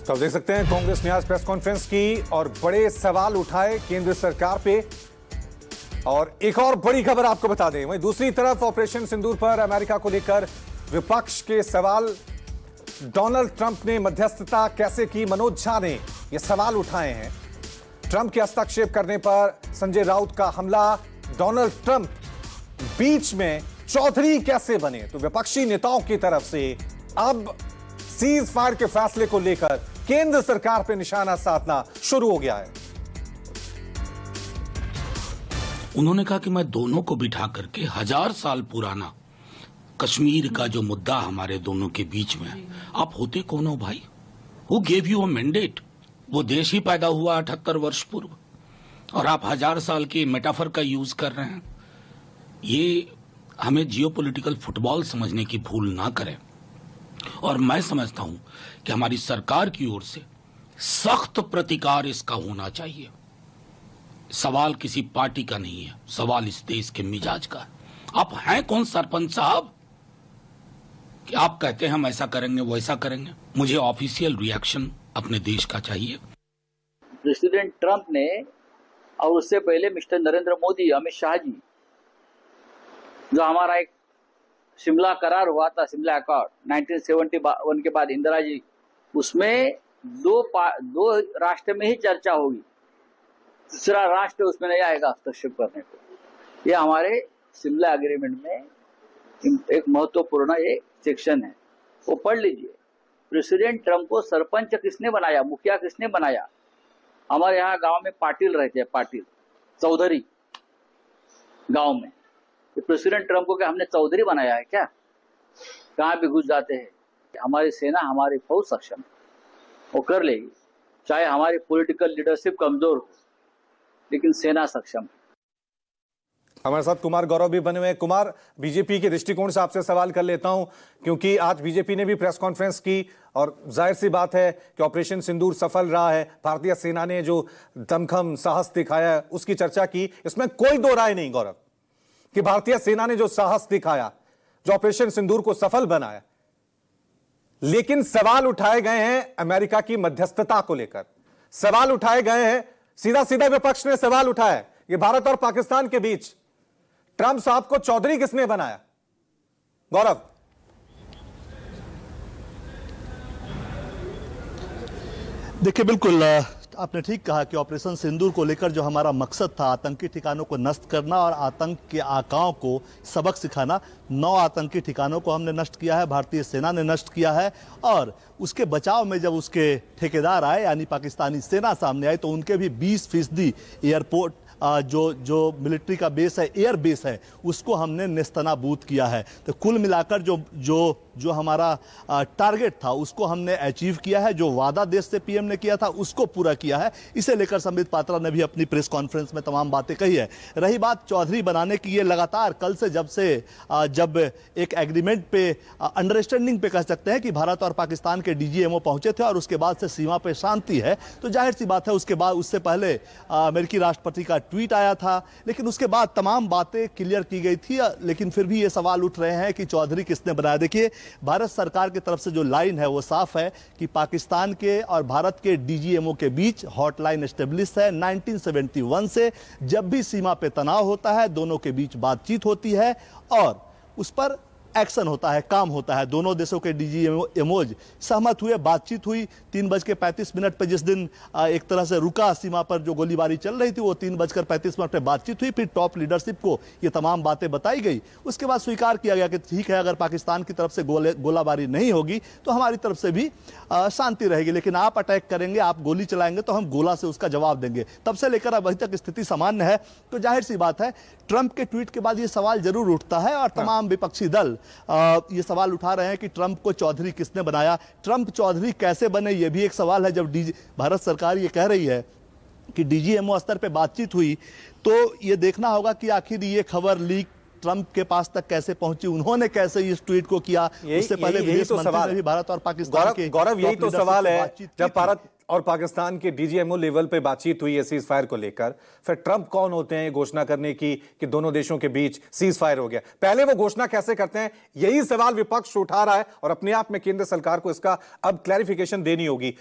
तो आप देख सकते हैं कांग्रेस ने आज प्रेस कॉन्फ्रेंस की और बड़े सवाल उठाए केंद्र सरकार पे। और एक और बड़ी खबर आपको बता दें, वहीं दूसरी तरफ ऑपरेशन सिंदूर पर अमेरिका को लेकर विपक्ष के सवाल। डोनाल्ड ट्रंप ने मध्यस्थता कैसे की, मनोज झा ने यह सवाल उठाए हैं। ट्रंप के हस्तक्षेप करने पर संजय राउत का हमला। डोनाल्ड ट्रंप बीच में चौधरी कैसे बने, तो विपक्षी नेताओं की तरफ से अब सीज फायर के फैसले को लेकर केंद्र सरकार पर निशाना साधना शुरू हो गया है। उन्होंने कहा कि मैं दोनों को बिठा करके 1000 साल पुराना कश्मीर का जो मुद्दा हमारे दोनों के बीच में है, आप होते कौन हो भाई? Who gave you a mandate? वो देश ही पैदा हुआ 78 वर्ष पूर्व और आप 1000 साल के मेटाफर का यूज कर रहे हैं। ये हमें जियोपॉलिटिकल फुटबॉल समझने की भूल ना करें। और मैं समझता हूं कि हमारी सरकार की ओर से सख्त प्रतिकार इसका होना चाहिए। सवाल किसी पार्टी का नहीं है, सवाल इस देश के मिजाज का है। आप हैं कौन सरपंच साहब कि आप कहते हैं हम ऐसा करेंगे वैसा करेंगे? मुझे ऑफिशियल रिएक्शन अपने देश का चाहिए। प्रेसिडेंट ट्रंप ने और उससे पहले मिस्टर नरेंद्र मोदी, अमित शाह जी, जो हमारा एक शिमला करार हुआ था, शिमला अकॉर्ड 1971 के बाद इंदिरा जी, उसमें दो राष्ट्र में ही चर्चा होगी, तीसरा राष्ट्र उसमें नहीं आएगा हस्तक्षेप करने को। ये हमारे शिमला एग्रीमेंट में एक महत्वपूर्ण एक सेक्शन है, वो पढ़ लीजिए। प्रेसिडेंट ट्रंप को सरपंच किसने बनाया, मुखिया किसने बनाया? हमारे यहाँ गांव में पाटिल रहते हैं, पाटिल चौधरी गांव में। प्रेसिडेंट ट्रंप को क्या हमने चौधरी बनाया है क्या? कहाँ भी घुस जाते हैं। हमारी सेना, हमारी फौज सक्षम है, वो कर लेगी। चाहे हमारी पॉलिटिकल लीडरशिप कमजोर हो, लेकिन सेना सक्षम है। हमारे साथ कुमार गौरव भी बने हुए हैं। कुमार, बीजेपी के दृष्टिकोण से आपसे सवाल कर लेता हूं, क्योंकि आज बीजेपी ने भी प्रेस कॉन्फ्रेंस की और जाहिर सी बात है कि ऑपरेशन सिंदूर सफल रहा है। भारतीय सेना ने जो दमखम साहस दिखाया है उसकी चर्चा की, इसमें कोई दो राय नहीं गौरव कि भारतीय सेना ने जो साहस दिखाया, जो ऑपरेशन सिंदूर को सफल बनाया। लेकिन सवाल उठाए गए हैं अमेरिका की मध्यस्थता को लेकर, सवाल उठाए गए हैं, सीधा सीधा विपक्ष ने सवाल उठाया कि भारत और पाकिस्तान के बीच ट्रंप साहब को चौधरी किसने बनाया? गौरव, देखिए, बिल्कुल आपने ठीक कहा कि ऑपरेशन सिंदूर को लेकर जो हमारा मकसद था, आतंकी ठिकानों को नष्ट करना और आतंक के आकाओं को सबक सिखाना, 9 आतंकी ठिकानों को हमने नष्ट किया है, भारतीय सेना ने नष्ट किया है। और उसके बचाव में जब उसके ठेकेदार आए, यानी पाकिस्तानी सेना सामने आई, तो उनके भी 20% एयरपोर्ट जो मिलिट्री का बेस है, एयर बेस है, उसको हमने नेस्तनाबूद किया है। तो कुल मिलाकर जो हमारा टारगेट था उसको हमने अचीव किया है। जो वादा देश से पीएम ने किया था उसको पूरा किया है। इसे लेकर संबित पात्रा ने भी अपनी प्रेस कॉन्फ्रेंस में तमाम बातें कही है। रही बात चौधरी बनाने की, ये लगातार कल से जब एक एग्रीमेंट पे, अंडरस्टैंडिंग पे कह सकते हैं कि भारत और पाकिस्तान के डीजीएमओ पहुंचे थे और उसके बाद से सीमा पे शांति है, तो जाहिर सी बात है उसके बाद, उससे पहले अमेरिकी राष्ट्रपति का ट्वीट आया था, लेकिन उसके बाद तमाम बातें क्लियर की गई थी। लेकिन फिर भी ये सवाल उठ रहे हैं कि चौधरी किसने बनाया। देखिए, भारत सरकार की तरफ से जो लाइन है वो साफ है कि पाकिस्तान के और भारत के डीजीएमओ के बीच हॉटलाइन एस्टेब्लिश है 1971 से। जब भी सीमा पे तनाव होता है, दोनों के बीच बातचीत होती है और उस पर एक्शन होता है, काम होता है। दोनों देशों के डीजीएमओज सहमत हुए, बातचीत हुई। 3:35 पे जिस दिन एक तरह से रुका सीमा पर जो गोलीबारी चल रही थी, वो 3:35 पे बातचीत हुई। फिर टॉप लीडरशिप को ये तमाम बातें बताई गई। उसके बाद स्वीकार किया गया कि ठीक है, अगर पाकिस्तान की तरफ से गोलाबारी नहीं होगी तो हमारी तरफ से भी शांति रहेगी, लेकिन आप अटैक करेंगे, आप गोली चलाएंगे तो हम गोला से उसका जवाब देंगे। तब से लेकर अभी तक स्थिति सामान्य है। तो जाहिर सी बात है, ट्रंप के ट्वीट के बाद ये सवाल जरूर उठता है और तमाम विपक्षी दल ये सवाल उठा रहे हैं कि ट्रंप को चौधरी किसने बनाया, ट्रंप चौधरी कैसे बने, ये भी एक सवाल है। जब भारत सरकार ये कह रही है कि डीजीएमओ स्तर पे बातचीत हुई, तो ये देखना होगा कि आखिर ये खबर लीक ट्रंप के पास तक कैसे पहुंची, उन्होंने कैसे इस ट्वीट को किया। उससे पहले विदेश मंत्री ने भी भारत और पाकिस्तान के गौरव, यही तो सवाल है। जब भारत और पाकिस्तान के डीजीएमओ लेवल पे बातचीत हुई है सीज फायर को लेकर, फिर ट्रंप कौन होते हैं ये घोषणा करने की कि दोनों देशों के बीच सीज फायर हो गया? पहले वो घोषणा कैसे करते हैं, यही सवाल विपक्ष उठा रहा है और अपने आप में केंद्र सरकार को इसका अब क्लैरिफिकेशन देनी होगी।